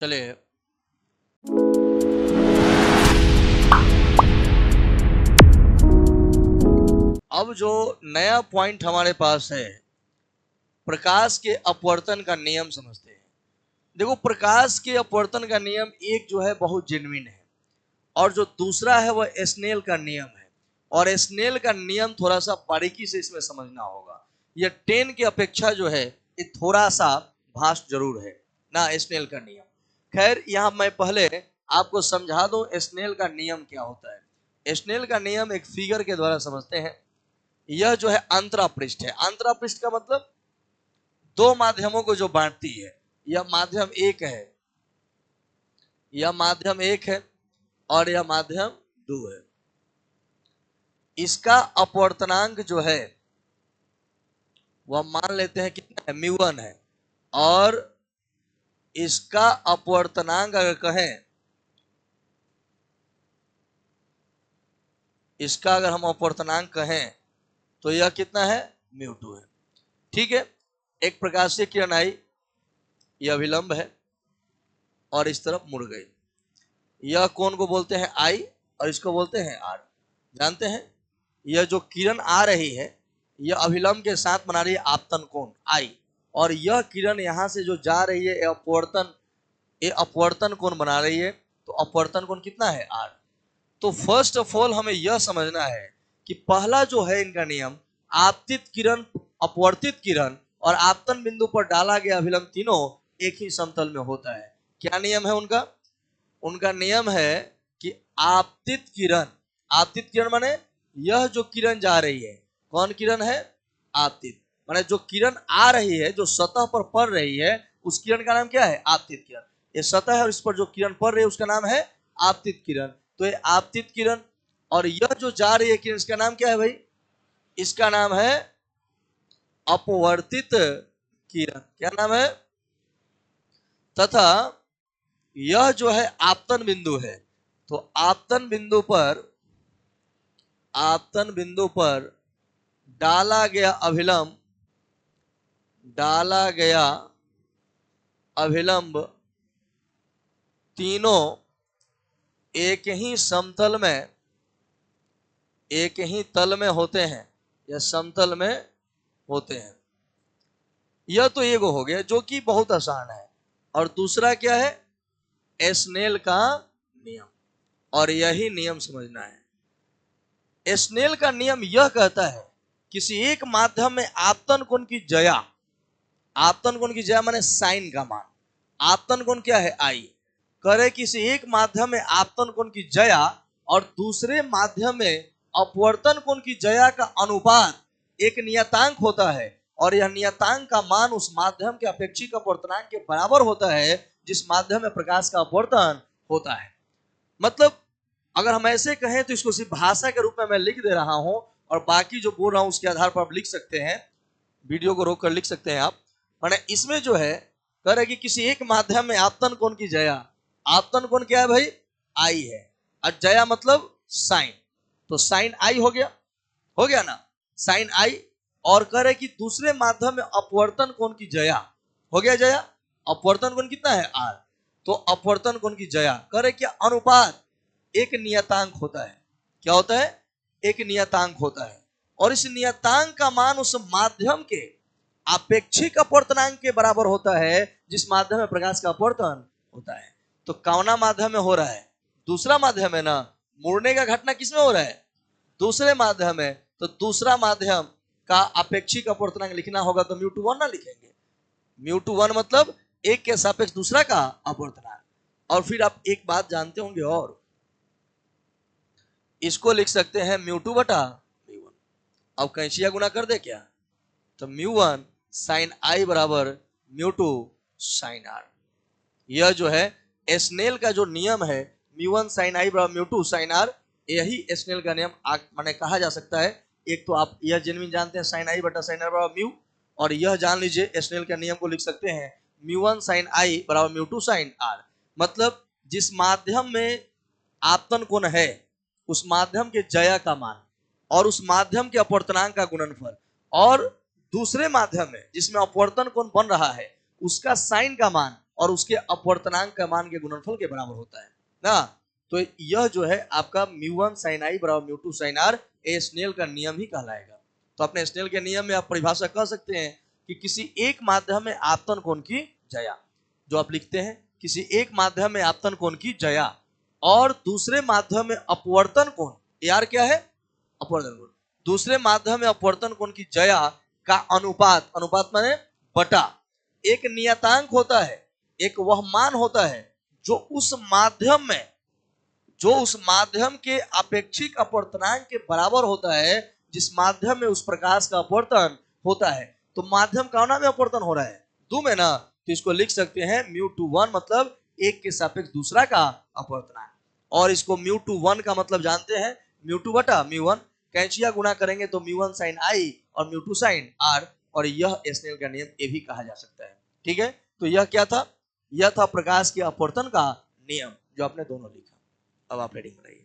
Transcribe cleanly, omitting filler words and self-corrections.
चलिए अब जो नया पॉइंट हमारे पास है, प्रकाश के अपवर्तन का नियम समझते हैं। देखो, प्रकाश के अपवर्तन का नियम एक जो है बहुत जेन्युइन है, और जो दूसरा है वह स्नेल का नियम है। और स्नेल का नियम थोड़ा सा बारीकी से इसमें समझना होगा। यह 10 की अपेक्षा जो है ये थोड़ा सा भास्ट जरूर है ना, स्नेल का नियम। खैर, यहाँ मैं पहले आपको समझा दूं स्नेल का नियम क्या होता है। स्नेल का नियम एक फिगर के द्वारा समझते हैं। यह जो है अंतरापृष्ठ है। अंतरापृष्ठ का मतलब दो माध्यमों को जो बांटती है। यह माध्यम एक है, यह माध्यम एक है, और यह माध्यम दो है। इसका अपवर्तनांक जो है वह मान लेते हैं कितना है, μ1 है। और इसका अपवर्तनांक अगर कहें, इसका अगर हम अपवर्तनांक कहें तो यह कितना है, μ2 है। ठीक है, एक प्रकाशीय किरण आई, यह विलंब है और इस तरफ मुड़ गई। यह कोण को बोलते हैं आई और इसको बोलते हैं आर। जानते हैं, यह जो किरण आ रही है यह अभिलंब के साथ बना रही है आपतन कोण आई, और यह किरण यहां से जो जा रही है ये अपवर्तन कोण बना रही है। तो अपवर्तन कोण कितना है, आर। तो फर्स्ट ऑफ ऑल हमें यह समझना है कि पहला जो है इनका नियम, आपतित किरण, अपवर्तित किरण और आपतन बिंदु पर डाला गया अभिलंब तीनों एक ही समतल में होता है। क्या नियम है उनका? उनका नियम है कि आपतित किरण माने यह जो किरण जा रही है, कौन किरण है, आपतित। माने जो किरण आ रही है, जो सतह पर पड़ रही है, उस किरण का नाम क्या है, आपतित किरण। ये सतह है और इस पर जो किरण पड़ रही है उसका नाम है आपतित किरण। तो ये आपतित किरण, और यह जो जा रही है किरण, इसका नाम क्या है भाई, इसका नाम है अपवर्तित किरण। क्या नाम है? तथा यह जो है आपतन बिंदु है, तो आपतन बिंदु पर डाला गया अभिलंब तीनों एक ही समतल में, एक ही तल में होते हैं, या समतल में होते हैं। यह तो एक हो गया जो कि बहुत आसान है। और दूसरा क्या है, स्नेल का नियम। और यही नियम समझना है। स्नेल का नियम यह कहता है किसी एक माध्यम में आपतन कोण की जया, आपतन कोण की जया माने साइन का मान, आपतन कोण क्या है, आई। करे किसी एक माध्यम में आपतन कोण की जया और दूसरे माध्यम में अपवर्तन कोण की जया का अनुपात एक नियतांक होता है, और यह नियतांक का मान उस माध्यम के अपेक्षित अपवर्तनांक के बराबर होता है जिस माध्यम में प्रकाश का अपवर्तन होता है। मतलब अगर हम ऐसे कहें तो इसको सिर्फ भाषा के रूप में मैं लिख दे रहा हूं, और बाकी जो बोल रहा हूं उसके आधार पर आप लिख सकते हैं, वीडियो को रोक कर लिख सकते हैं आप। माने इसमें जो है कह रहे कि किसी एक माध्यम में आपतन कोण की जया, आपतन कोण क्या है भाई, आई है, और जया मतलब साइन, तो साइन आई हो गया ना, साइन आई। और कह रहे कि दूसरे माध्यम में अपवर्तन कोण की जया, हो गया जया, अपवर्तन कोण कितना है, आर। तो अपवर्तन कोण की जया कह रहे क्या, अनुपात एक नियतांक होता है। क्या होता है, एक नियतांक होता है, और इस नियतांक का मान उस माध्यम के अपेक्षिक अपवर्तनांक के बराबर होता है जिस माध्यम में प्रकाश का अपवर्तन होता है। तो कौना माध्यम में हो रहा है, दूसरा माध्यम है ना। मुड़ने का घटना किसमें हो रहा है, दूसरे माध्यम में। तो दूसरा माध्यम का अपेक्षिक अपवर्तनांक लिखना होगा तो μ21 ना लिखेंगे। μ21 मतलब एक के सापेक्ष दूसरा का अपवर्तनांक। और फिर आप एक बात जानते होंगे, और इसको लिख सकते हैं μ2 बटा μ1। अब कैंचिया गुना कर दे क्या, तो μ1 साइन आई बराबर μ2 साइन आर। यह जो है स्नेल का जो नियम है, μ1 साइन आई बराबर μ2 साइन आर, यही स्नेल का नियम माने कहा जा सकता है। एक तो आप यह जेन्युइन जानते हैं साइन आई बटा साइन आर बराबर म्यू, और यह जान लीजिए स्नेल का नियम को लिख सकते हैं μ1 साइन आई बराबर μ2 साइन आर। मतलब जिस माध्यम में आपतन कोण है उस माध्यम के जया का मान और उस माध्यम के अपवर्तनांक का गुणनफल, और दूसरे माध्यम में जिसमें अपवर्तन कोण बन रहा है उसका साइन का मान और उसके अपवर्तनांक का मान के गुणनफल के बराबर होता है ना। तो यह जो है आपका μ1 sin i बराबर μ2 sin r, ये स्नेल का नियम ही कहलाएगा। तो अपने स्नेल के नियम में आप परिभाषा कह सकते हैं कि किसी एक माध्यम में आपतन कोण की जया, जो आप लिखते हैं किसी एक माध्यम में आपतन कोण की जया और दूसरे माध्यम में अपवर्तन कोण, यार क्या है अपवर्तन कोण, दूसरे माध्यम में अपवर्तन कोण की जया का अनुपात, अनुपात माने बटा एक नियतांक होता है, एक वह मान होता है जो उस माध्यम के अपेक्षिक अपवर्तनांक के बराबर होता है जिस माध्यम में उस प्रकाश का अपवर्तन होता है। तो माध्यम कौना में अपवर्तन हो रहा है, दो में ना, तो इसको लिख सकते हैं μ21 मतलब एक के सापेक्ष दूसरा का अपवर्तनांक, और इसको μ21 का मतलब जानते हैं μ2 बटा μ1, कैंचिया गुणा करेंगे तो μ1 sin i और μ2 sin r, और यह स्नेल का नियम ये भी कहा जा सकता है। ठीक है, तो यह क्या था, यह था प्रकाश के अपवर्तन का नियम जो आपने दोनों लिखा। अब आप हेडिंग बनाइए।